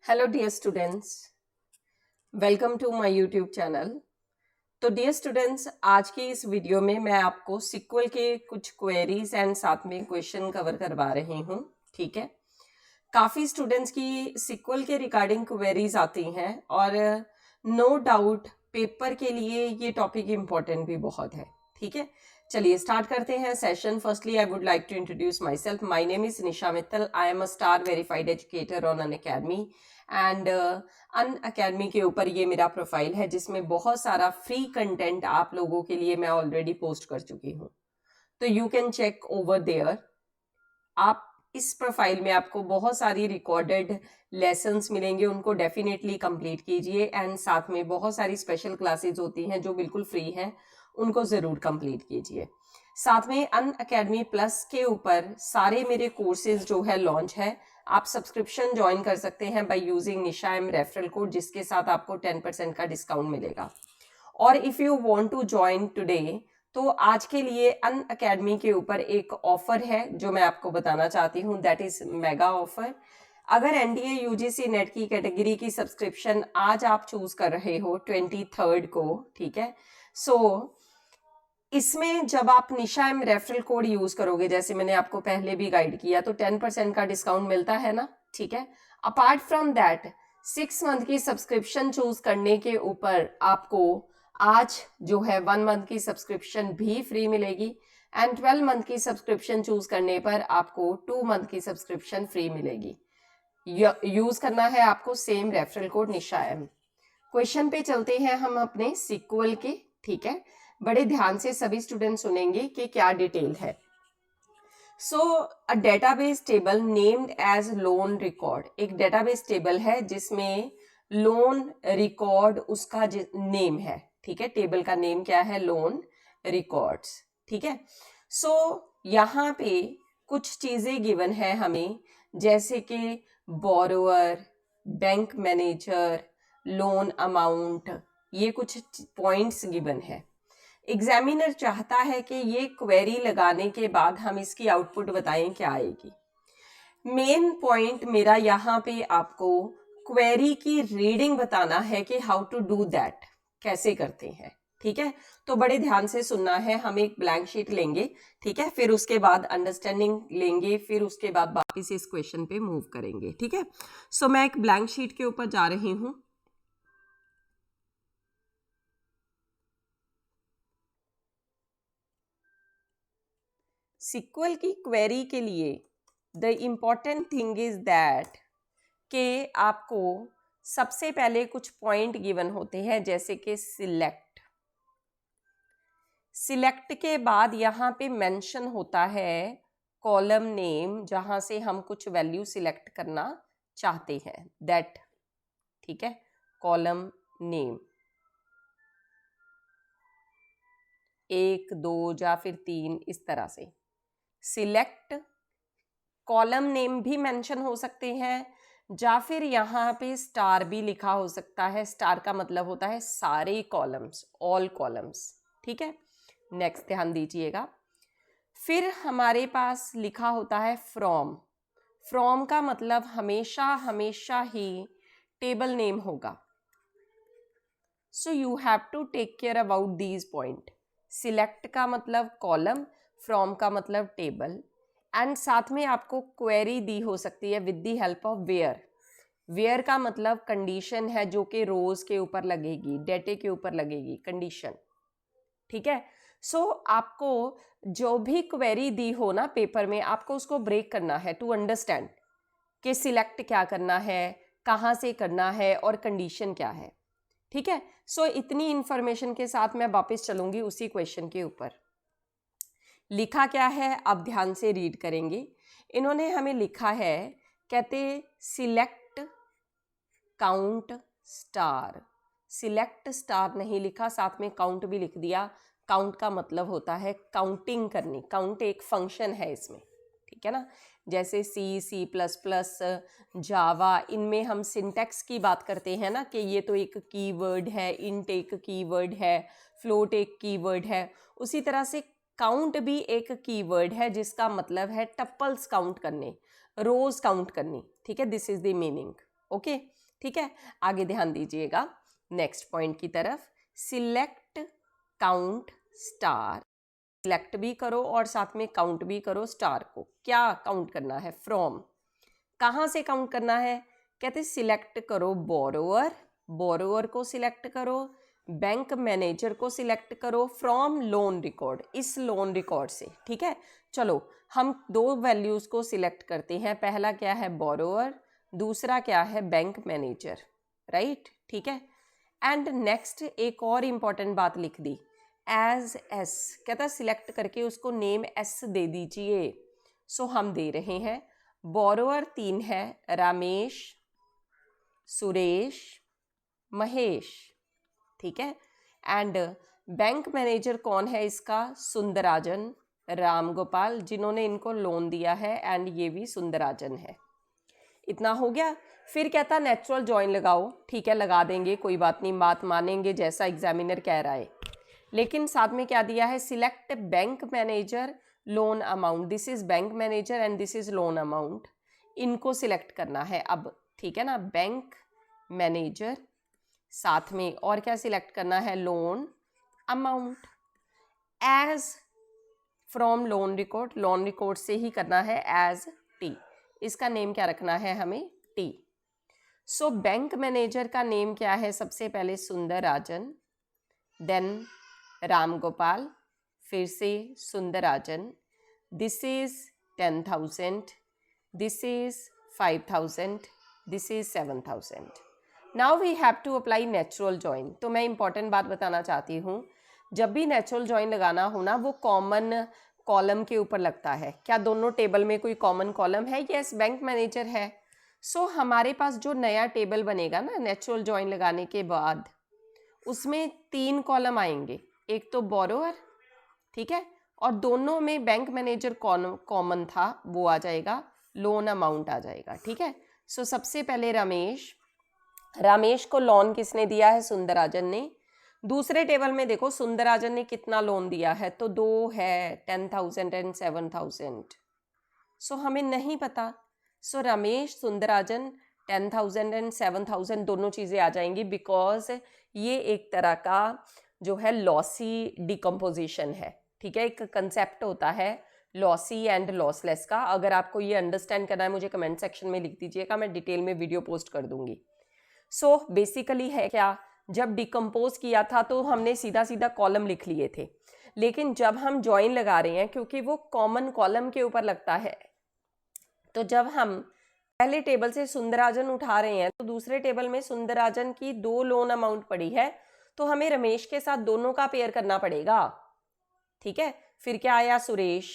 Hello dear students, welcome to my YouTube channel. तो dear students, आज की इस वीडियो में मैं आपको सिक्वल के कुछ क्वेरीज एंड साथ में क्वेश्चन कवर करवा रही हूँ। ठीक है, काफ़ी स्टूडेंट्स की सिक्वल के रिगार्डिंग क्वेरीज आती हैं और नो डाउट पेपर के लिए ये टॉपिक इम्पोर्टेंट भी बहुत है। ठीक है, चलिए स्टार्ट करते हैं session. Firstly I would like to introduce myself. My name is Nisha Mittal. I am a star verified educator on Unacademy and Unacademy के ऊपर ये मेरा प्रोफाइल है जिसमें बहुत सारा फ्री कंटेंट आप लोगों के लिए मैं ऑलरेडी पोस्ट कर चुकी हूँ, तो you can check over there. आप इस प्रोफाइल में आपको बहुत सारी रिकॉर्डेड लेसन्स मिलेंगे, उनको डेफिनेटली कंप्लीट कीजिए एंड साथ में बहुत सारी स्पेशल क्लासेस होती हैं जो बिल्कुल फ्री हैं, उनको ज़रूर कंप्लीट कीजिए। साथ में अनअकैडमी प्लस के ऊपर सारे मेरे कोर्सेज जो है लॉन्च है। आप सब्सक्रिप्शन ज्वाइन कर सकते हैं by using Nisha M referral code, जिसके साथ आपको 10% का डिस्काउंट मिलेगा। और if you want to join today, तो आज के लिए अनअकैडमी के ऊपर एक ऑफर है जो मैं आपको बताना चाहती हूँ, दैट इज मेगा ऑफर। अगर एनडीए यूजीसी नेट की कैटेगरी की सब्सक्रिप्शन आज आप चूज कर रहे हो 23 को, ठीक है, सो इसमें जब आप निशा एम रेफरल कोड यूज करोगे, जैसे मैंने आपको पहले भी गाइड किया, तो 10% का डिस्काउंट मिलता है ना। ठीक है, अपार्ट फ्रॉम दैट 6 मंथ की सब्सक्रिप्शन चूज करने के ऊपर आपको आज जो है 1 मंथ की सब्सक्रिप्शन भी फ्री मिलेगी एंड 12 मंथ की सब्सक्रिप्शन चूज करने पर आपको 2 मंथ की सब्सक्रिप्शन फ्री मिलेगी। यूज करना है आपको सेम रेफरल कोड निशा एम। क्वेश्चन पे चलते हैं हम अपने सिक्वल के। ठीक है, बड़े ध्यान से सभी स्टूडेंट सुनेंगे कि क्या डिटेल है। So a database table named as loan record, एक डेटाबेस टेबल है जिसमें लोन रिकॉर्ड उसका नेम है। ठीक है, टेबल का नेम क्या है? Loan records. ठीक है, सो यहाँ पे कुछ चीजें गिवन है हमें, जैसे कि borrower, bank manager, loan amount, ये कुछ पॉइंट्स गिवन है। एग्जामिनर चाहता है कि ये क्वेरी लगाने के बाद हम इसकी आउटपुट बताएं क्या आएगी। मेन पॉइंट मेरा यहाँ पे आपको क्वेरी की रीडिंग बताना है कि हाउ टू डू दैट, कैसे करते हैं। ठीक है, तो बड़े ध्यान से सुनना है। हम एक ब्लैंक शीट लेंगे, ठीक है, फिर उसके बाद अंडरस्टैंडिंग लेंगे, फिर उसके बाद वापिस इस क्वेश्चन पे मूव करेंगे। ठीक है, सो मैं एक ब्लैंक शीट के ऊपर जा रही हूँ। सिक्वल की क्वेरी के लिए the important thing is that कि आपको सबसे पहले कुछ पॉइंट गिवन होते हैं, जैसे कि सिलेक्ट। सिलेक्ट के बाद यहाँ पे मेंशन होता है कॉलम नेम, जहाँ से हम कुछ वैल्यू सिलेक्ट करना चाहते हैं, दैट। ठीक है, कॉलम नेम 1, 2 या फिर 3, इस तरह से सिलेक्ट। कॉलम नेम भी मेंशन हो सकते हैं, या फिर यहाँ पे स्टार भी लिखा हो सकता है। स्टार का मतलब होता है सारे कॉलम्स, ऑल कॉलम्स। ठीक है, नेक्स्ट ध्यान दीजिएगा। फिर हमारे पास लिखा होता है फ्रॉम। फ्रॉम का मतलब हमेशा हमेशा ही टेबल नेम होगा। So you have to take care about these point. Select का मतलब कॉलम, फ्रॉम का मतलब टेबल, एंड साथ में आपको क्वेरी दी हो सकती है with the help of where. Where का मतलब कंडीशन है, जो कि रोज के ऊपर लगेगी, डेटे के ऊपर लगेगी कंडीशन। ठीक है, सो आपको जो भी क्वेरी दी हो ना पेपर में, आपको उसको ब्रेक करना है टू अंडरस्टैंड कि सिलेक्ट क्या करना है, कहाँ से करना है और कंडीशन क्या है। ठीक है, सो इतनी इंफॉर्मेशन के साथ मैं वापस चलूंगी उसी क्वेश्चन के ऊपर। लिखा क्या है, आप ध्यान से रीड करेंगे। इन्होंने हमें लिखा है, कहते select count star. Select star नहीं लिखा, साथ में काउंट भी लिख दिया। काउंट का मतलब होता है काउंटिंग करनी। काउंट एक फंक्शन है इसमें, ठीक है ना। जैसे सी प्लस प्लस, जावा, इनमें हम सिंटैक्स की बात करते हैं ना, कि ये तो एक कीवर्ड है, इंट एक कीवर्ड है, फ्लोट एक कीवर्ड है। उसी तरह से काउंट भी एक कीवर्ड है, जिसका मतलब है टप्पल्स काउंट करने, रोज काउंट करनी। ठीक है, this is the meaning. Okay, ठीक है, आगे ध्यान दीजिएगा नेक्स्ट पॉइंट की तरफ। सिलेक्ट काउंट स्टार, सिलेक्ट भी करो और साथ में काउंट भी करो स्टार को। क्या काउंट करना है? फ्रॉम, कहाँ से काउंट करना है? कहते सिलेक्ट करो बोरोअर, बोरोअर को सिलेक्ट करो, बैंक मैनेजर को सिलेक्ट करो, फ्रॉम लोन रिकॉर्ड, इस लोन रिकॉर्ड से, ठीक है। चलो हम दो वैल्यूज़ को सिलेक्ट करते हैं, पहला क्या है बोरोअर, दूसरा क्या है बैंक मैनेजर, राइट, ठीक है। एंड नेक्स्ट एक और इम्पॉर्टेंट बात लिख दी, एज एस, कहता सिलेक्ट करके उसको नेम एस दे दीजिए। सो हम दे रहे हैं बोरोअर 3 है, रमेश, सुरेश, महेश, ठीक है। एंड बैंक मैनेजर कौन है इसका? सुंदराजन, राम गोपाल, जिन्होंने इनको लोन दिया है, एंड ये भी सुंदराजन है। इतना हो गया। फिर कहता नेचुरल जॉइन लगाओ, ठीक है लगा देंगे, कोई बात नहीं, बात मानेंगे जैसा एग्जामिनर कह रहा है। लेकिन साथ में क्या दिया है? Select bank manager loan amount, this is bank manager and this is loan amount, इनको सिलेक्ट करना है अब, ठीक है ना। बैंक मैनेजर साथ में और क्या सिलेक्ट करना है? Loan amount, as from loan record, loan record से ही करना है, एज टी, इसका नेम क्या रखना है हमें? टी। सो बैंक मैनेजर का नेम क्या है? सबसे पहले सुंदराजन, देन राम गोपाल, फिर से Sundarajan, this is 10,000, this is 5,000, this is 7,000। Now we have to apply natural join. तो मैं इंपॉर्टेंट बात बताना चाहती हूँ, जब भी नेचुरल जॉइन लगाना हो ना, वो कॉमन कॉलम के ऊपर लगता है। क्या दोनों टेबल में कोई कॉमन कॉलम है? यस, बैंक मैनेजर है। सो हमारे पास जो नया टेबल बनेगा ना नेचुरल जॉइन लगाने के बाद, उसमें 3 कॉलम आएंगे, एक तो बोरोअर, ठीक है, और दोनों में बैंक मैनेजर कॉमन था वो आ जाएगा, लोन अमाउंट आ जाएगा, ठीक है। सो सबसे पहले रमेश, रमेश को लोन किसने दिया है? सुंदराजन ने। दूसरे टेबल में देखो सुंदराजन ने कितना लोन दिया है, तो 2 है, 10,000 एंड 7,000। सो हमें नहीं पता। सो रमेश, सुंदराजन, 10,000 एंड 7,000 दोनों चीज़ें आ जाएंगी, बिकॉज ये एक तरह का जो है लॉसी डिकम्पोजिशन है, ठीक है। एक कंसेप्ट होता है लॉसी एंड लॉसलेस का। अगर आपको ये अंडरस्टैंड करना है मुझे कमेंट सेक्शन में लिख दीजिएगा, मैं डिटेल में वीडियो पोस्ट कर दूंगी। सो बेसिकली है क्या, जब डिकम्पोज किया था तो हमने सीधा सीधा कॉलम लिख लिए थे, लेकिन जब हम जॉइन लगा रहे हैं, क्योंकि वो कॉमन कॉलम के ऊपर लगता है, तो जब हम पहले टेबल से सुंदराजन उठा रहे हैं तो दूसरे टेबल में सुंदराजन की 2 लोन अमाउंट पड़ी है, तो हमें रमेश के साथ दोनों का पेयर करना पड़ेगा, ठीक है। फिर क्या आया? सुरेश,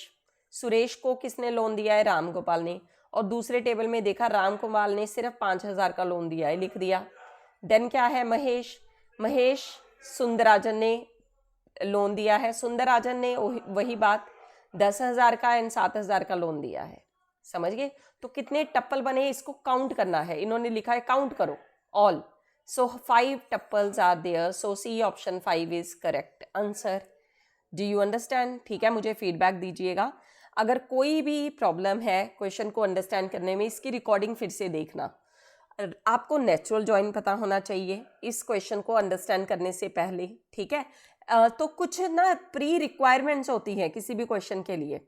सुरेश को किसने लोन दिया है? राम गोपाल ने। और दूसरे टेबल में देखा राम गोपाल ने सिर्फ 5,000 का लोन दिया है, लिख दिया। देन क्या है? महेश, महेश सुंदराजन ने लोन दिया है, सुंदराजन ने वही बात 10,000 का एंड 7,000 का लोन दिया है, समझ गए। तो कितने टप्पल बने इसको काउंट करना है, इन्होंने लिखा है काउंट करो all. So 5 tuples are there, so C option 5 is correct answer. Do you understand? ठीक है, मुझे फीडबैक दीजिएगा। अगर कोई भी प्रॉब्लम है क्वेश्चन को अंडरस्टैंड करने में, इसकी रिकॉर्डिंग फिर से देखना। आपको नेचुरल जॉइन पता होना चाहिए इस क्वेश्चन को अंडरस्टैंड करने से पहले, ठीक है। तो कुछ ना प्री रिक्वायरमेंट्स होती हैं किसी भी क्वेश्चन के लिए,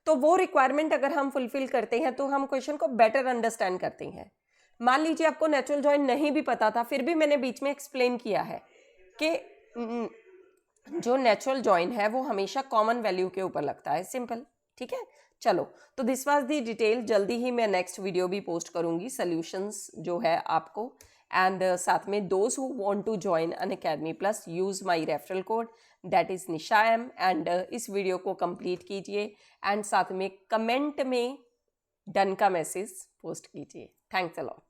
तो वो रिक्वायरमेंट अगर हम फुलफिल करते हैं तो हम क्वेश्चन को बेटर अंडरस्टैंड करते हैं। मान लीजिए आपको नेचुरल जॉइन नहीं भी पता था, फिर भी मैंने बीच में एक्सप्लेन किया है कि जो नेचुरल जॉइन है वो हमेशा कॉमन वैल्यू के ऊपर लगता है, सिंपल, ठीक है। चलो, तो दिस वाज दी डिटेल। जल्दी ही मैं नेक्स्ट वीडियो भी पोस्ट करूंगी सॉल्यूशंस जो है आपको, एंड साथ में those who want to join Unacademy plus use my referral code that is निशाएम, एंड इस वीडियो को कंप्लीट कीजिए एंड साथ में कमेंट में डन का मैसेज पोस्ट कीजिए। Thanks a lot.